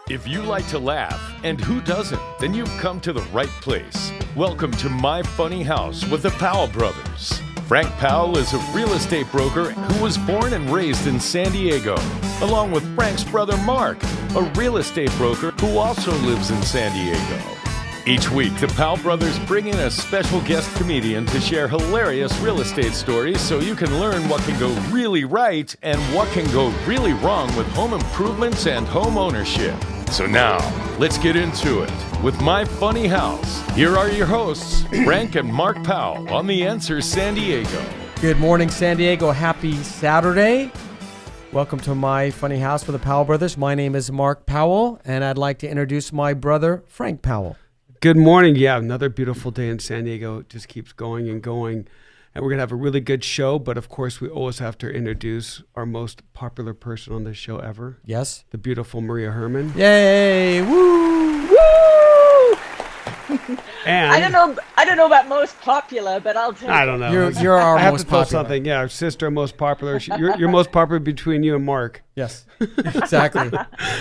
If you like to laugh, and who doesn't, then you've come to the right place. Welcome to My Funny House with the Powell brothers. Frank Powell is a real estate broker who was born and raised in San Diego, along with Frank's brother Mark, a real estate broker who also lives in San Diego. Each week, the Powell brothers bring in a special guest comedian to share hilarious real estate stories so you can learn what can go really right and what can go really wrong with home improvements and home ownership. So now, let's get into it. With My Funny House, here are your hosts, Frank and Mark Powell on The Answer San Diego. Good morning, San Diego. Happy Saturday. Welcome to My Funny House with the Powell brothers. My name is Mark Powell, and I'd like to introduce my brother, Frank Powell. Good morning. Yeah, another beautiful day in San Diego. It just keeps going and going. And we're going to have a really good show. But of course, we always have to introduce our most popular person on this show ever. Yes. The beautiful Maria Herman. Yay! Woo! Woo! And I don't know about most popular, but I'll take I don't know. You're our I have most to throw popular. something. Yeah, our sister most popular. You're most popular between you and Mark. Yes, exactly.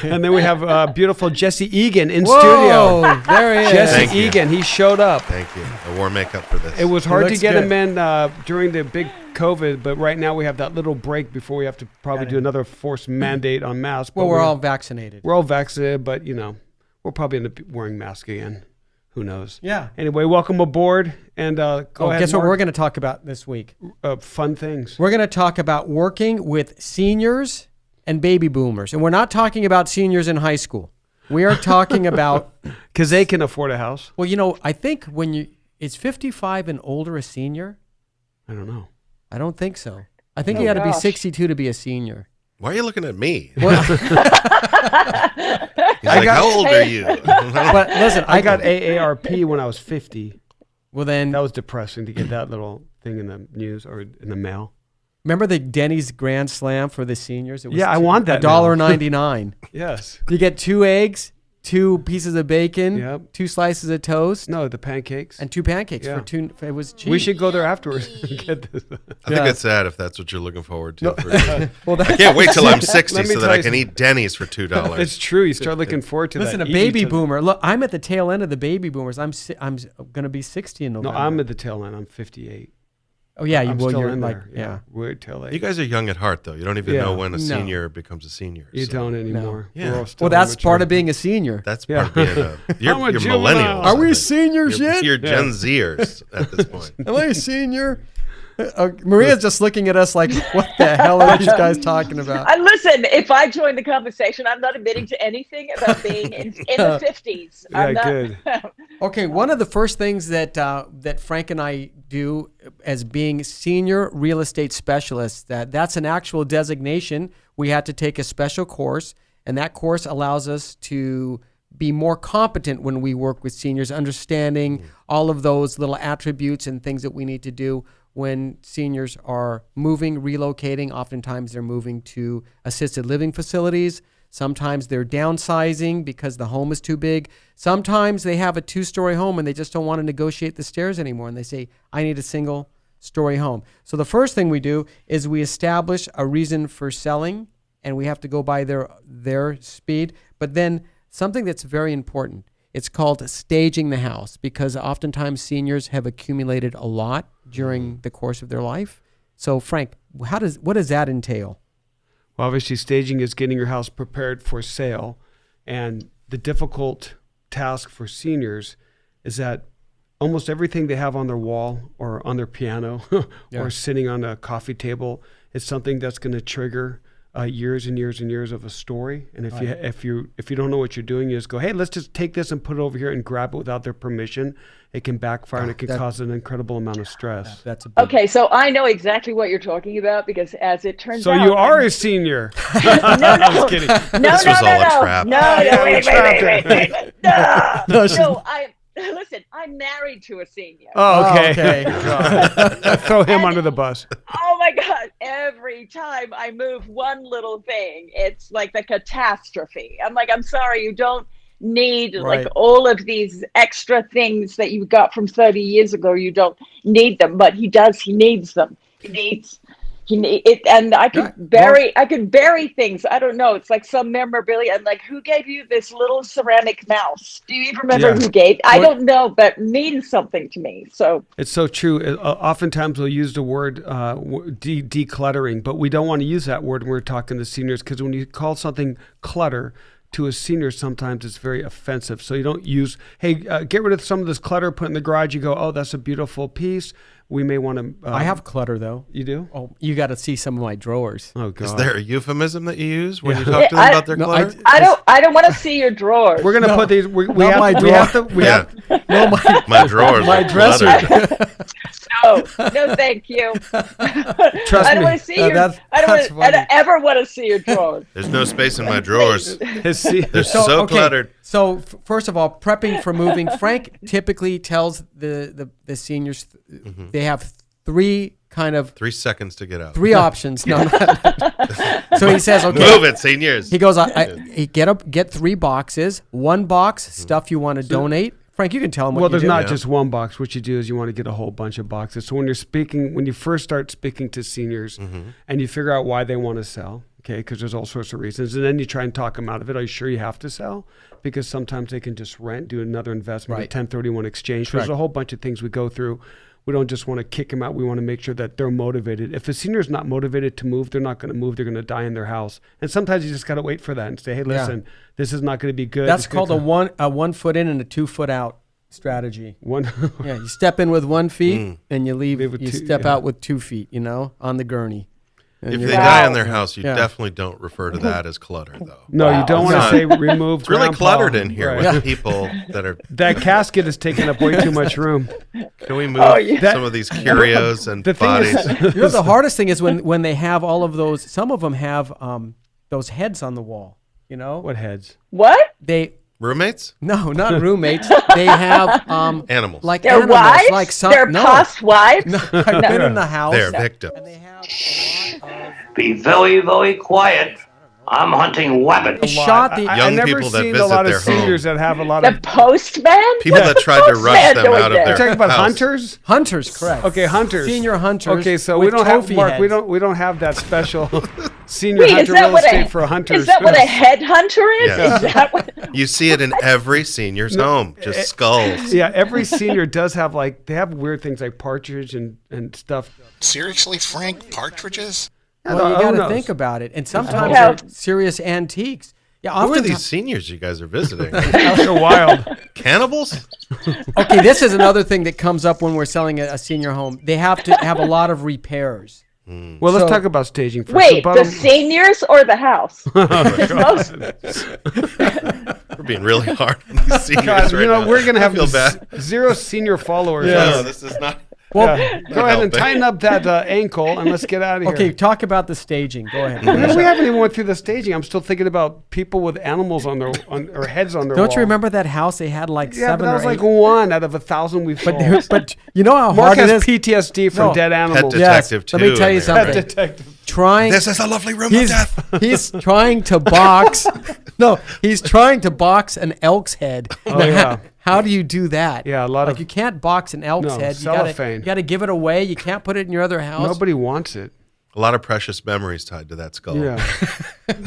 And then we have beautiful Jesse Egan in Whoa, studio. there he is. Jesse Thank you. Egan, he showed up. Thank you. I wore makeup for this. It was hard to looks get good. him in during the big COVID, but right now we have that little break before we have to probably do another forced mandate on masks. Well, But we're all vaccinated. we're all vaccinated, but we'll probably end up wearing masks again. Who knows? Yeah. Anyway, welcome aboard, and go ahead. Guess what Mark. we're going to talk about this week? Fun things. We're going to talk about working with seniors and baby boomers. And we're not talking about seniors in high school. We are talking about... Because they can afford a house. Well, I think is 55 and older a senior? I don't know. I don't think so. I think you got to be gosh. 62 to be a senior. Why are you looking at me? Well, He's like, how old are you? but listen, I got AARP when I was 50. Well, then, That was depressing to get that little thing in the news or in the mail. remember the Denny's Grand Slam for the seniors? It was Yeah, I want that now. $1.99. Yes. You get 2 eggs, 2 pieces of bacon, Yep. 2 slices of toast, No, the pancakes. and 2 pancakes Yeah. for 2. It was cheap. We should go there afterwards and get this. I think it's sad if that's what you're looking forward to. Well, I can't wait till I'm Let 60 me so that tell I you can eat Denny's for $2. It's true. You start looking forward to Listen, that. a baby easy to- boomer. Look, I'm at the tail end of the baby boomers. I'm going to be 60 in No, November. I'm at the tail end. I'm 58. Oh yeah, I'm still you're in like there. yeah. We're tail end. You guys are young at heart, though. You don't even Yeah. know when a No. senior becomes a senior. You so don't anymore. Yeah. We're all still Well, that's immature. part of being a senior. That's Yeah. part of being you're I'm a juvenile. millennials. Are we I think. seniors you're, yet? You're Gen Zers at this point. Am I a senior? Maria's just looking at us like, what the hell are these guys talking about? And listen, if I join the conversation, I'm not admitting to anything about being in the 50s. I'm Yeah, not, good. Okay, one of the first things that Frank and I do as being senior real estate specialists, that's an actual designation. We had to take a special course, and that course allows us to be more competent when we work with seniors, understanding all of those little attributes and things that we need to do when seniors are moving, relocating. Oftentimes they're moving to assisted living facilities. Sometimes they're downsizing because the home is too big. Sometimes they have a 2-story home and they just don't want to negotiate the stairs anymore. And they say, I need a single-story home. So the first thing we do is we establish a reason for selling, and we have to go by their speed. But then something that's very important, it's called staging the house, because oftentimes seniors have accumulated a lot during the course of their life. So Frank, what does that entail? Well, obviously, staging is getting your house prepared for sale. And the difficult task for seniors is that almost everything they have on their wall or on their piano or sitting on a coffee table is something that's going to trigger years and years and years of a story. And if you don't know what you're doing, you just go, hey, let's just take this and put it over here and grab it without their permission. It can backfire and it can cause an incredible amount of stress. That's a big, Okay, so I know exactly what you're talking about because as it turns So out... you are a senior. No, Just kidding. This was all a trap. No, wait. No, listen, I'm married to a senior. Oh, okay. okay. Throw him under the bus. Oh my God, every time I move one little thing, it's like the catastrophe. I'm like, I'm sorry, you don't need Right. like all of these extra things that you got from 30 years ago. You don't need them, but he does. He needs them. He needs And I could bury things. I don't know. It's like some memorabilia. And like, who gave you this little ceramic mouse? Do you even remember who gave? I don't know, but it means something to me. So it's so true. Oftentimes we'll use the word decluttering, but we don't want to use that word when we're talking to seniors, because when you call something clutter to a senior, sometimes it's very offensive. So you don't use, hey, get rid of some of this clutter, put it in the garage. You go, oh, that's a beautiful piece. We may want to. I have clutter though. You do? Oh, you got to see some of my drawers. Oh God. Is there a euphemism that you use when you talk to them about their clutter? I don't want to see your drawers. We're gonna put these. We have to. My drawers. My dresser. No, thank you. Trust I don't me. want to see your. I don't ever want to see your drawers. There's no space in my drawers. They're So, so okay. cluttered. So first of all, prepping for moving, Frank typically tells the seniors they have 3 seconds to get out. 3 options. No, so he says, okay, Move it, seniors. he goes, he get 3 boxes. 1 box stuff you want to donate. Frank, you can tell him what Well, you there's do. not just one box. What you do is you want to get a whole bunch of boxes. So when you first start speaking to seniors, and you figure out why they want to sell, okay, because there's all sorts of reasons, and then you try and talk them out of it. Are you sure you have to sell? Because sometimes they can just rent, do another investment, a 1031 exchange. So there's a whole bunch of things we go through. We don't just want to kick them out. We want to make sure that they're motivated. If a senior is not motivated to move, they're not going to move. They're going to die in their house. And sometimes you just got to wait for that and say, hey, listen, this is not going to be good. That's called a 1 foot in and a 2 foot out strategy. Yeah, you step in with 1 feet and you leave. You step out with 2 feet. On the gurney. And If you're they out. die in their house, you Yeah. definitely don't refer to that as clutter, though. No, you don't want to say remove. It's really grandpa. cluttered in here Right. with people that are. That casket is taking up way too much room. Can we move some of these curios and The thing bodies? is, The hardest thing is when they have all of those. Some of them have those heads on the wall. what heads? What? They Roommates? no, not roommates. They have Animals. like Their animals, wives? like some. Their No, past wives? no, I've been in the house. They're victims. And they have a lot of. Be very, very quiet. I'm hunting rabbits. They shot the. Young I've never people that seen a visit lot of their home. seniors that have a lot The of. postman? People that tried to rush Man them doing out of that. their You're talking about house. hunters? Hunters, correct. Okay, hunters. Senior hunters. Okay, so with we don't have trophy Mark. heads. We don't have that special senior Wait, is hunter that real what estate for hunters. Is that what a headhunter is? Yes. Is that what? You see it in every senior's home, just skulls. Yeah, every senior does have they have weird things like partridge and stuff. Seriously, Frank? Partridges? Well, you Who got to knows? think about it, and sometimes Yeah. they're serious antiques. Yeah, Who are often these seniors you guys are visiting? They're wild. Cannibals? Okay, this is another thing that comes up when we're selling a senior home. They have to have a lot of repairs. Well, let's So- talk about staging first. Wait, the seniors or the house? We're being really hard on these seniors God, right now. we're gonna have I feel bad. 0 senior followers. No, this is not. Well, go ahead and helping. tighten up that ankle and let's get out of here. Okay, talk about the staging. Go ahead. We haven't even went through the staging. I'm still thinking about people with animals on their or heads on their Don't wall. you remember that house? They had like Yeah, 7 but that or was 8. like 1 out of 1,000 we've sold. But you know how Mark hard it has is. PTSD from No. dead Pet animals. detective too. Let me tell you in there. something. Detective. Trying. This is a lovely room of death. He's trying to box. No, he's trying to box an elk's head. Oh, yeah. How do you do that? Yeah, a lot like of- you can't box an elk's No, head. cellophane. You got to give it away. You can't put it in your other house. Nobody wants it. A lot of precious memories tied to that skull. Yeah.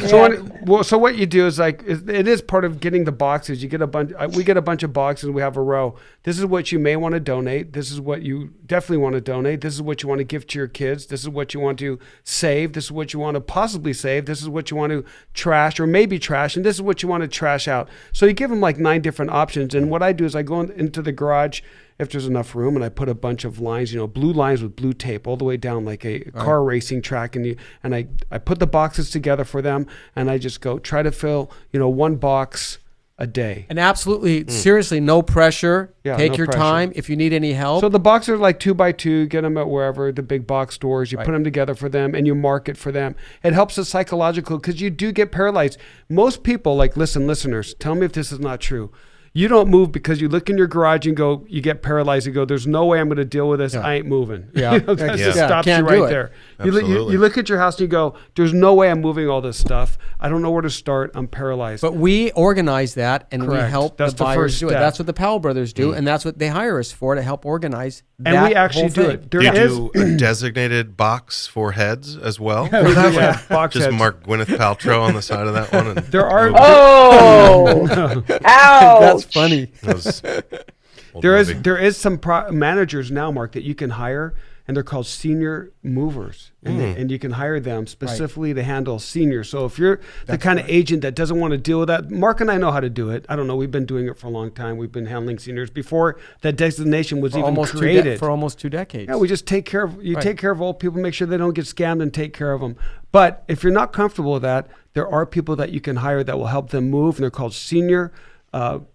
So what you do is it is part of getting the boxes. You get a bunch. We get a bunch of boxes. We have a row. This is what you may want to donate. This is what you definitely want to donate. This is what you want to give to your kids. This is what you want to save. This is what you want to possibly save. This is what you want to trash or maybe trash, and this is what you want to trash out. So you give them like 9 different options. And what I do is I go into the garage if there's enough room, and I put a bunch of lines, blue lines with blue tape all the way down like a car racing track, and I put the boxes together for them, and I just go try to fill 1 box a day. And absolutely, seriously, no pressure. Yeah, Take no your pressure. time. If you need any help. So the boxes are like 2x2. Get them at wherever the big box stores. You put them together for them, and you market for them. It helps the psychological because you do get paralyzed. Most people, listeners, tell me if this is not true. You don't move because you look in your garage and go, you get paralyzed and go, there's no way I'm going to deal with this. Yeah. I ain't moving. Yeah. That just Yeah. stops Can't you do right it. there. Absolutely. You look at your house and you go, there's no way I'm moving all this stuff. I don't know where to start. I'm paralyzed. But we organize that, and we Correct. help That's the the buyers first do it. step. That's what the Powell brothers do, and that's what they hire us for, to help organize that and we actually whole do thing. it. There Do you is do a designated box for heads as well? yeah, box Just heads. mark Gwyneth Paltrow on the side of that one. And There are Oh, ouch. That's funny. that was old there movie. is some managers now, Mark, that you can hire, and they're called senior movers, and you can hire them specifically to handle seniors. So if you're the kind of agent that doesn't want to deal with that, Mark and I know how to do it. I don't know. We've been doing it for a long time. We've been handling seniors before that designation was even created. For almost 2 decades. Yeah, we just take care of take care of old people, make sure they don't get scammed, and take care of them. But if you're not comfortable with that, there are people that you can hire that will help them move, and they're called senior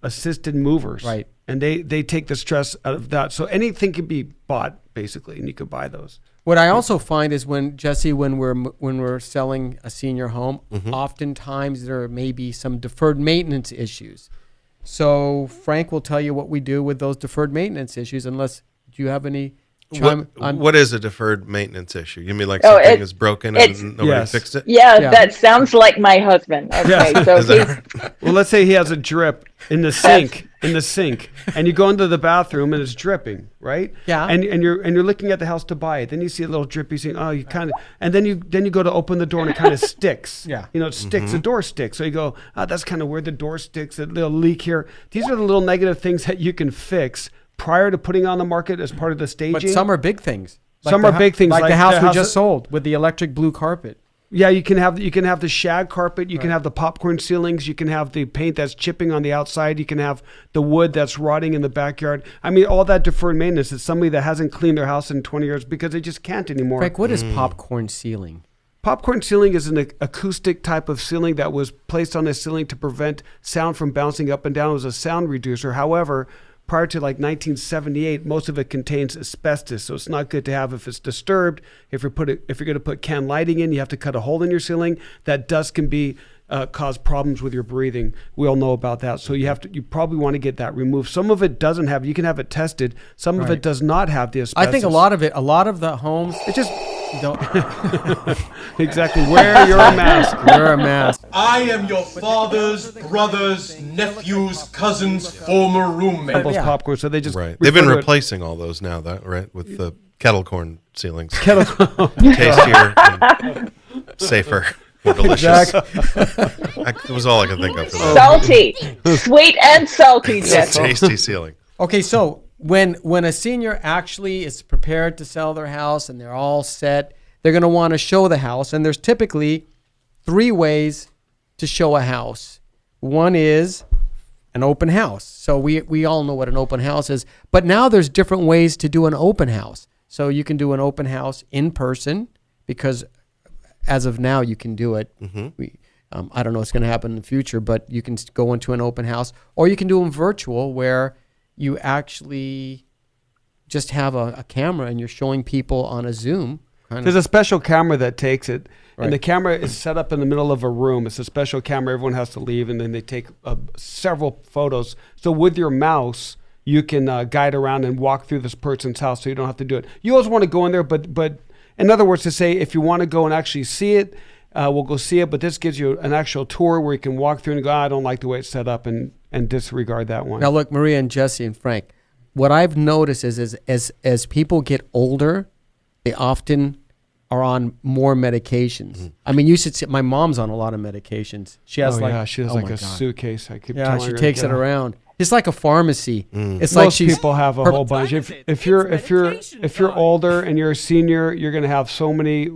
assisted movers. Right. And they take the stress out of that. So anything can be bought basically, and you could buy those. What I also find is when we're selling a senior home, oftentimes there may be some deferred maintenance issues. So Frank will tell you what we do with those deferred maintenance issues. Unless, do you have any? What is a deferred maintenance issue? You mean like Oh, something is broken and nobody Yes. fixed it? Yeah, that sounds like my husband. Okay, so Is that- Well, let's say he has a drip in the sink, and you go into the bathroom and it's dripping, right? Yeah. And you're looking at the house to buy it. Then you see a little drippy thing. Oh, you kind of, and then you go to open the door and it kind of sticks. Yeah. It sticks. The door sticks. So you go, that's kind of weird. The door sticks. A little leak here. These are the little negative things that you can fix prior to putting on the market as part of the staging. But some are big things. Some are big things, like the like house the we house just sold with the electric blue carpet. Yeah, you can have the shag carpet, you can have the popcorn ceilings, you can have the paint that's chipping on the outside, you can have the wood that's rotting in the backyard. I mean, all that deferred maintenance is somebody that hasn't cleaned their house in 20 years because they just can't anymore. Frank, what is popcorn ceiling? Popcorn ceiling is an acoustic type of ceiling that was placed on a ceiling to prevent sound from bouncing up and down. It was a sound reducer. However, prior to like 1978, most of it contains asbestos, so it's not good to have if it's disturbed. If you're going to put can lighting in, you have to cut a hole in your ceiling. That dust can be cause problems with your breathing. We all know about that. So you probably want to get that removed. Some of it doesn't have. You can have it tested. Some of it does not have the asbestos. I think a lot of the homes, It just don't. exactly wear your mask. Wear a mask. I am your father's brother's nephew's cousin's former roommate. Those popcorn, so they just Right. They've been refer to it- replacing all those now, right? With the kettle corn ceilings. kettle. Tastier and safer. More delicious. That was all I could think of for that. salty, sweet and salty, It's a Jeff. tasty ceiling. Okay, so when a senior actually is prepared to sell their house and they're all set, they're going to want to show the house. And there's typically 3 ways to show a house. One is an open house. So we all know what an open house is. But now there's different ways to do an open house. So you can do an open house in person because as of now you can do it. I don't know what's going to happen in the future, but you can go into an open house. Or you can do them virtual where you actually just have a camera and you're showing people on a Zoom. There's a special camera that takes it, Right. and the camera is set up in the middle of a room. It's a special camera. Everyone has to leave, and then they take several photos. So with your mouse, you can guide around and walk through this person's house, so you don't have to do it. You always want to go in there, but in other words, to say if you want to go and actually see it, we'll go see it. But this gives you an actual tour where you can walk through and go, I don't like the way it's set up, and disregard that one. Now look, Maria and Jesse and Frank, what I've noticed is as people get older, they often are on more medications. I mean, you should see, my mom's on a lot of medications. She has she has oh like my a God. suitcase. I keep Yeah, telling she her, takes it yeah. around. It's like a pharmacy. It's Most like she's people have a whole bunch. If you're older and you're a senior, you're going to have so many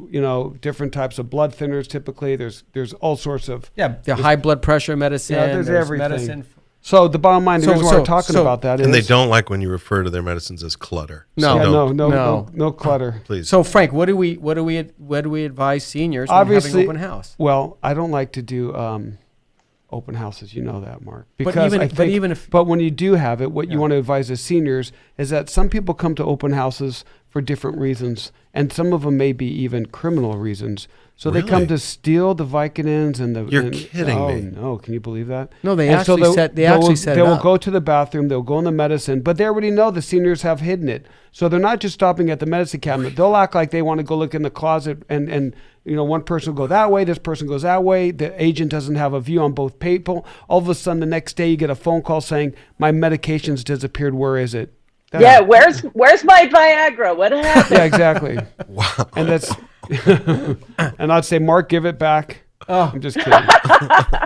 different types of blood thinners. Typically, there's all sorts of the high blood pressure medicine. Yeah, there's everything. Medicine. So the bottom line, the reason why we're talking about that is, And they don't like when you refer to their medicines as clutter. No. So Yeah, don't, no clutter. please. So Frank, what do we advise seniors when having Obviously, open house? Well, I don't like to do open houses. You know that, Mark. But Because even if but when you do have it, what you want to advise the seniors is that some people come to open houses for different reasons, and some of them may be even criminal reasons. So Really? they come to steal the Vicodins and the. You're kidding me. No, can you believe that? No, they And actually they'll- set. They they'll- actually set They it will up. go to the bathroom. They'll go in the medicine, but they already know the seniors have hidden it. So they're not just stopping at the medicine cabinet. They'll act like they want to go look in the closet, and one person will go that way, this person goes that way. The agent doesn't have a view on both people. All of a sudden, the next day, you get a phone call saying, "My medication's disappeared. Where is it?" Yeah, where's my Viagra? What happened? Yeah, exactly. Wow. And that's, and I'd say, Mark, give it back. Oh, I'm just kidding.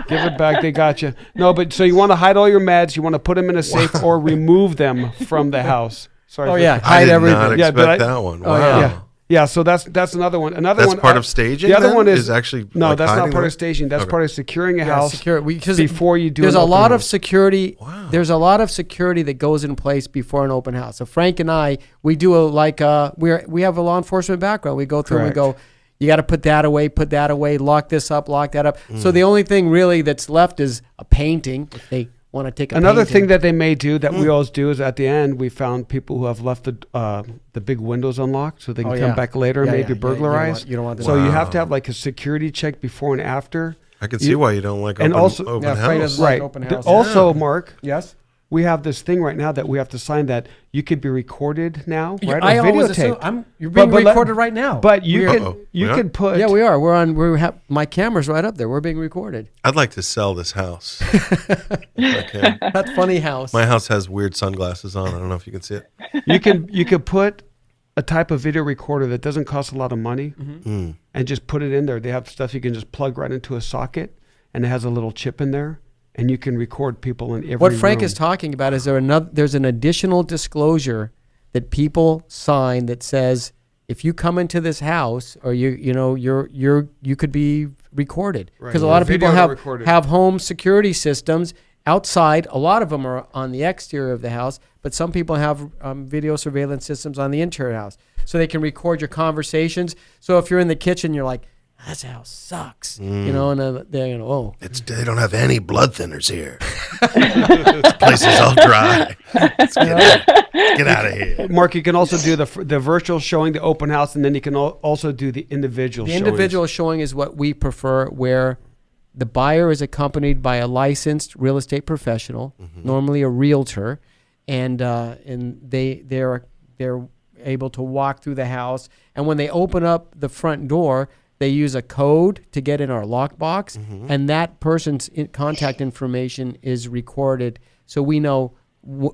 Give it back. They got you. No, but so you want to hide all your meds. You want to put them in a safe or remove them from the house. Sorry. Oh, for- yeah. I Hide did everything. not Yeah, expect but that one. Oh, Wow. yeah. Yeah. Yeah, so that's another one. Another That's one. part of staging. The other then? one is actually no. like That's not hiding part them? of staging. That's Okay. part of securing a house Because before you do. There's an a open lot of house. security. Wow. There's a lot of security that goes in place before an open house. So Frank and I, we do we have a law enforcement background. We go through and we Correct. go, you got to put that away, lock this up, lock that up. So the only thing really that's left is a painting. If they want to take Another painting. thing that they may do that we always do is at the end we found people who have left the big windows unlocked so they can Oh, come yeah. back later and Yeah, maybe yeah. burglarize. You don't want So you have Wow. to have like a security check before and after. I can see why you don't like and open, also- open Yeah, Frank house. doesn't like Right. open The- house. Also, Mark, Yes. we have this thing right now that we have to sign that you could be recorded now, right? I or always videotaped. assume you're being let- recorded right now. But you We're- can Uh-oh. you Yeah? can put Yeah, we are. My camera's right up there. We're being recorded. I'd like to sell this house. If I can. That funny house. My house has weird sunglasses on. I don't know if you can see it. you could put a type of video recorder that doesn't cost a lot of money Mm. and just put it in there. They have stuff you can just plug right into a socket and it has a little chip in there and you can record people in every What Frank room. is talking about is there's an additional disclosure that people sign that says if you come into this house or you could be recorded because a lot of people Video recorded. have home security systems outside. A lot of them are on the exterior of the house, but some people have video surveillance systems on the interior house, so they can record your conversations. So if you're in the kitchen, you're like, "This house sucks," and they're oh. They don't have any blood thinners here. This place is all dry. Let's get out of here. Mark, you can also do the virtual showing, the open house, and then you can also do the individual The showings. individual showing is what we prefer, where the buyer is accompanied by a licensed real estate professional, normally a realtor, and they're able to walk through the house. And when they open up the front door, they use a code to get in our lockbox, and that person's contact information is recorded, so we know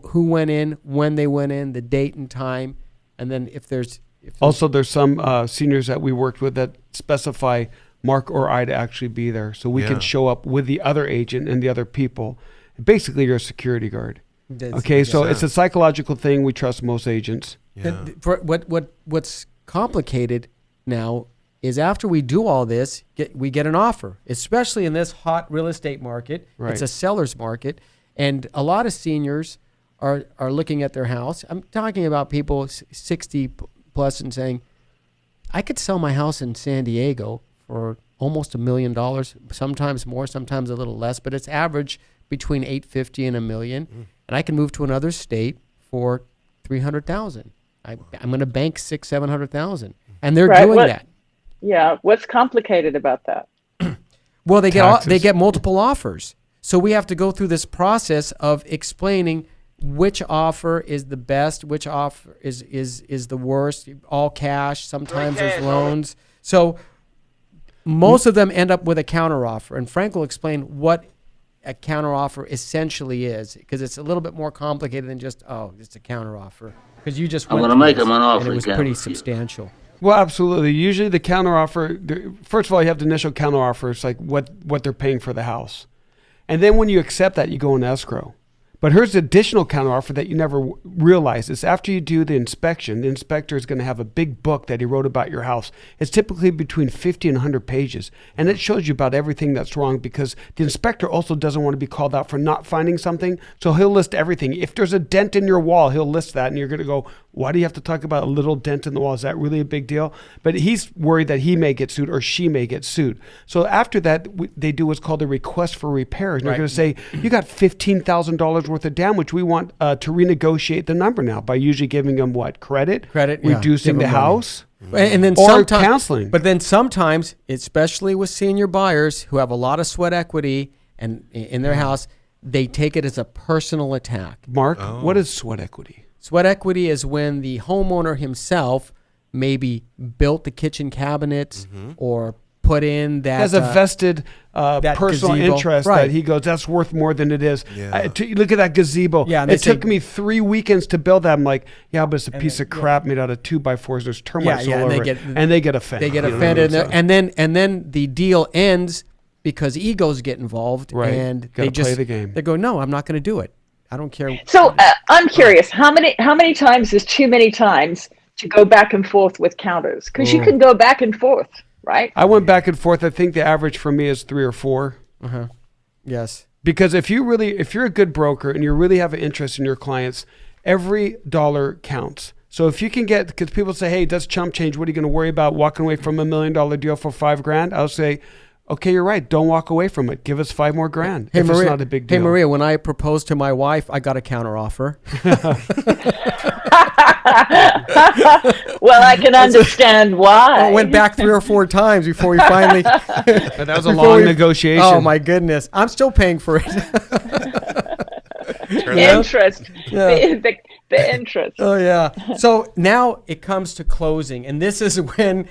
who went in, when they went in, the date and time, and then if there's Also, there's some seniors that we worked with that specify Mark or I to actually be there, so we Yeah. can show up with the other agent and the other people. Basically, you're a security guard. Okay, so it's a psychological thing. We trust most agents. Yeah. What's complicated now is after we do all this, we get an offer, especially in this hot real estate market. Right. It's a seller's market, and a lot of seniors are looking at their house. I'm talking about people 60 plus and saying, I could sell my house in San Diego for almost $1 million, sometimes more, sometimes a little less, but it's average between $850,000 and $1 million, and I can move to another state for $300,000. I'm going to bank $600,000-$700,000, and they're Right, doing what- that. Yeah. What's complicated about that? Well, they Taxes. get multiple offers, so we have to go through this process of explaining which offer is the best, which offer is the worst. All cash, sometimes there's loans. So most of them end up with a counteroffer, and Frank will explain what a counteroffer essentially is, because it's a little bit more complicated than just it's a counteroffer. Because you just I'm went gonna through make this, him an offer and it was again. pretty substantial. Well, absolutely. Usually the counteroffer, first of all, you have the initial counteroffer. It's like what they're paying for the house. And then when you accept that, you go in escrow. But here's the additional counteroffer that you never realize. Is after you do the inspection, the inspector is going to have a big book that he wrote about your house. It's typically between 50 and 100 pages. And it shows you about everything that's wrong, because the inspector also doesn't want to be called out for not finding something. So he'll list everything. If there's a dent in your wall, he'll list that. And you're going to go, why do you have to talk about a little dent in the wall? Is that really a big deal? But he's worried that he may get sued or she may get sued. So after that, they do what's called a request for repairs. And Right. you're going to say, you got $15,000 worth worth of damage, we want to renegotiate the number now by usually giving them what? Credit, reducing the house, and then or sometimes counseling. But then sometimes, especially with senior buyers who have a lot of sweat equity and in their house, they take it as a personal attack. Mark, what is sweat equity? Sweat equity is when the homeowner himself maybe built the kitchen cabinets or put in that has a vested personal gazebo. interest that he goes, that's worth more than it is. Yeah. Look at that gazebo. Yeah, it took me 3 weekends to build that. I'm like, yeah, but it's a piece of crap made out of 2x4s. There's termites all over it. And they get offended. They get offended, and then the deal ends because egos get involved, and they just play the game. They go, no, I'm not going to do it. I don't care. So I'm curious, how many times is too many times to go back and forth with counters? Because you can go back and forth, right? I went back and forth. I think the average for me is 3 or 4. Yes. Because if you're a good broker and you really have an interest in your clients, every dollar counts. So if you can get, because people say, hey, that's chump change. What are you going to worry about walking away from $1 million deal for $5,000? I'll say, okay, you're right. Don't walk away from it. Give us $5 more grand. Hey, if Maria, it's not a big deal. Hey, Maria, when I proposed to my wife, I got a counteroffer. Well, I can understand why. I went back 3 or 4 times before we finally. That was a long negotiation. Oh my goodness! I'm still paying for it. Interest. Yeah. The interest. Oh yeah. So now it comes to closing, and this is when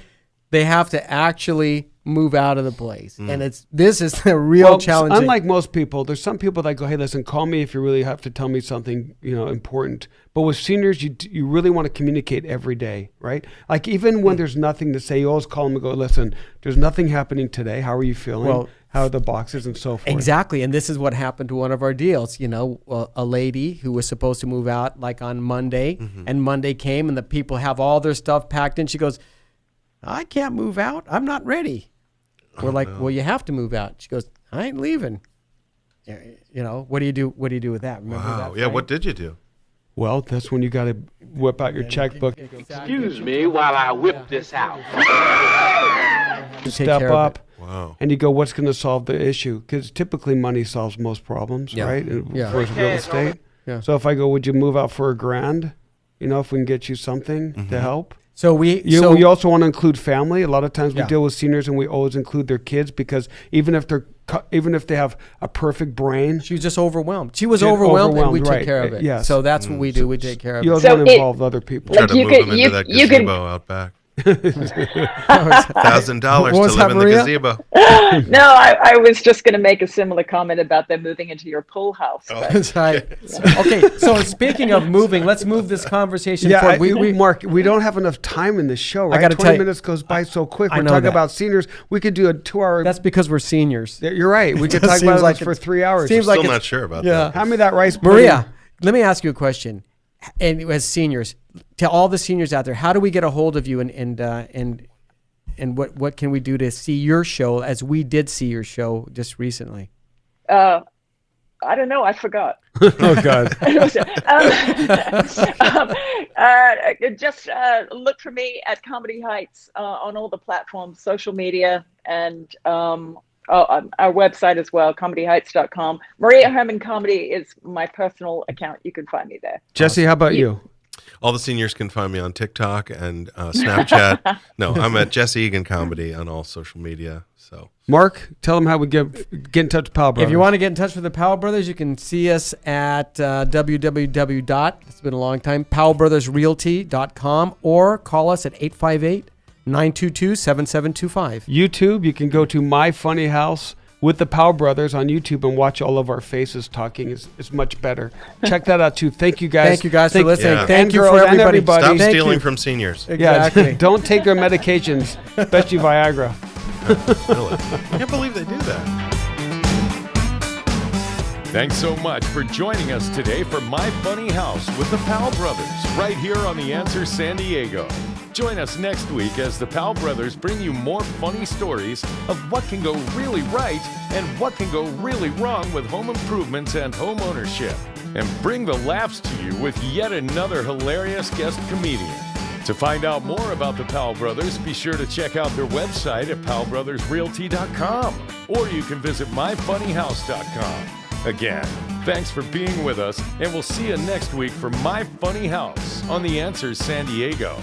they have to actually move out of the place, and this is the real challenge. Unlike most people, there's some people that go, hey, listen, call me if you really have to tell me something, important. But with seniors, you really want to communicate every day, right? Like even when there's nothing to say, you always call them and go, listen, there's nothing happening today. How are you feeling? Well, how are the boxes and so forth? Exactly, and this is what happened to one of our deals. A lady who was supposed to move out like on Monday, and Monday came, and the people have all their stuff packed in. She goes, I can't move out. I'm not ready. We're like, well, you have to move out. She goes, I ain't leaving. What do you do? What do you do with that? Remember that? Yeah. What did you do? Well, that's when you got to whip out your checkbook. Excuse me while I whip this out. Step up. Wow. And you go, what's going to solve the issue? Because typically money solves most problems, right? For real estate. Yeah. So if I go, would you move out for $1,000? If we can get you something to help. So we also want to include family. A lot of times we deal with seniors and we always include their kids because even if they have a perfect brain, she was just overwhelmed. She was overwhelmed, and we took care of it. Yes. So that's what we do. We take care of it. You also want to involve other people. Try to move them into that gazebo out back. $1,000 to live in the gazebo. No, I was just going to make a similar comment about them moving into your pool house. That's right. Okay, so speaking of moving, let's move this conversation forward. Mark, we don't have enough time in this show, right? I gotta 20 minutes goes by so quick. We're talking about seniors. We could do a 2-hour. That's because we're seniors. You're right. We could talk about this for 3 hours. I'm still not sure about that. Hand me that rice pudding. Maria, let me ask you a question. And as seniors, to all the seniors out there, how do we get a hold of you, and what can we do to see your show as we did see your show just recently? I don't know. I forgot. Oh God. Just look for me at Comedy Heights on all the platforms, social media, and our website as well, comedyheights.com. Maria Herman Comedy is my personal account. You can find me there. Jesse, how about you? All the seniors can find me on TikTok and Snapchat. No, I'm at Jesse Egan Comedy on all social media. So, Mark, tell them how we get in touch with Powell Brothers. If you want to get in touch with the Powell Brothers, you can see us at it's been a long time, powellbrothersrealty.com, or call us at 858-922-7725. YouTube, you can go to My Funny House with the Powell Brothers on YouTube and watch all of our faces talking. Is much better. Check that out too. Thank you guys. Thank you guys for listening. Yeah. Thank you for everybody. Stop stealing from seniors. Exactly. Don't take their medications, especially Viagra. Really? I can't believe they do that. Thanks so much for joining us today for My Funny House with the Powell Brothers, right here on The Answer San Diego. Join us next week as the Powell Brothers bring you more funny stories of what can go really right and what can go really wrong with home improvements and home ownership, and bring the laughs to you with yet another hilarious guest comedian. To find out more about the Powell Brothers, be sure to check out their website at powellbrothersrealty.com, or you can visit myfunnyhouse.com. Again, thanks for being with us, and we'll see you next week for My Funny House on The Answer San Diego.